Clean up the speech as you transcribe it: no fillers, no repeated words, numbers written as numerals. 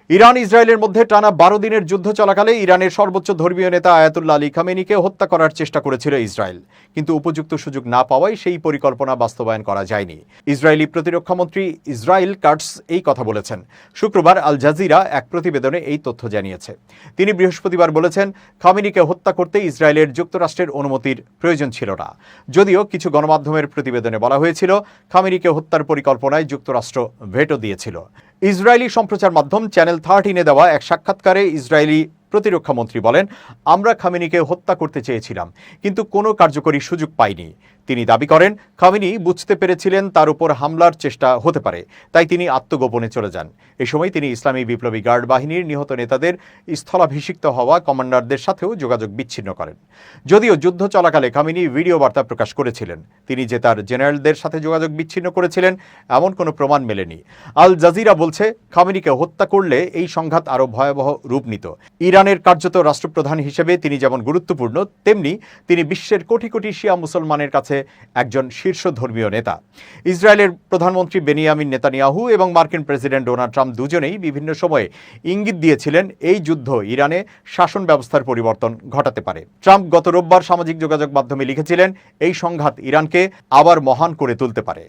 Iran ইসরায়েলের মধ্যে টানা 12 দিনের যুদ্ধ চলাকালে ইরানের সর্বোচ্চ ধর্মীয় নেতা আয়াতুল্লাহ আলী খামেনিকে হত্যা করার চেষ্টা করেছিল ইসরায়েল, কিন্তু উপযুক্ত সুযোগ না পাওয়ায় সেই পরিকল্পনা বাস্তবায়ন করা যায়নি। ইসরায়েলি প্রতিরক্ষামন্ত্রী ইসরায়েল কাটস এই কথা বলেছেন। শুক্রবার আল জাজিরা এক প্রতিবেদনে এই তথ্য জানিয়েছে। তিনি বৃহস্পতিবার বলেছেন, খামেনিকে হত্যা করতে ইসরায়েলের যুক্তরাষ্ট্রের অনুমতির প্রয়োজন ছিল না। যদিও কিছু গণমাধ্যমের প্রতিবেদনে বলা হয়েছিল, খামেনিকে হত্যার পরিকল্পনায় যুক্তরাষ্ট্র ভেটো দিয়েছিল। ইসরায়েলি সম্প্রচার মাধ্যম চ্যানেল 13-এ দেওয়া এক সাক্ষাৎকারে ইসরায়েলি প্রতিরক্ষামন্ত্রী বলেন, আমরা খামেনিকে হত্যা করতে চেয়েছিলাম, কিন্তু কোনো কার্যকরী সুযোগ পাইনি। তিনি দাবি করেন, খামেনি বুঝতে পেরেছিলেন তার উপর হামলার চেষ্টা হতে পারে, তাই তিনি আত্মগোপনে চলে যান। এ সময় তিনি ইসলামী বিপ্লবী গার্ড বাহিনীর নিহত নেতাদের স্থলাভিষিক্ত হওয়া কমান্ডারদের সাথেও যোগাযোগ বিচ্ছিন্ন করেন। যদিও যুদ্ধ চলাকালে খামেনি ভিডিও বার্তা প্রকাশ করেছিলেন, তিনি যে তার জেনারেলদের সাথে যোগাযোগ বিচ্ছিন্ন করেছিলেন এমন কোনো প্রমাণ মেলেনি। আল জাজিরা বলছে, খামেনিকে হত্যা করলে এই সংঘাত আরও ভয়াবহ রূপ নিত। ইরানের কার্যত রাষ্ট্রপ্রধান হিসেবে তিনি যেমন গুরুত্বপূর্ণ, তেমনি তিনি বিশ্বের কোটি কোটি শিয়া মুসলমানের কাছে একজন শীর্ষ ধর্মীয় নেতা। ইসরায়েলের প্রধানমন্ত্রী বেনিয়ামিন নেতানিয়াহু এবং মার্কিন প্রেসিডেন্ট ডোনাল্ড ট্রাম্প দুজনেই বিভিন্ন সময়ে ইঙ্গিত দিয়েছিলেন এই যুদ্ধ ইরানে শাসন ব্যবস্থার পরিবর্তন ঘটাতে পারে। ট্রাম্প গত রোববার সামাজিক যোগাযোগ মাধ্যমে লিখেছিলেন, এই সংঘাত ইরানকে আবার মহান করে তুলতে পারে।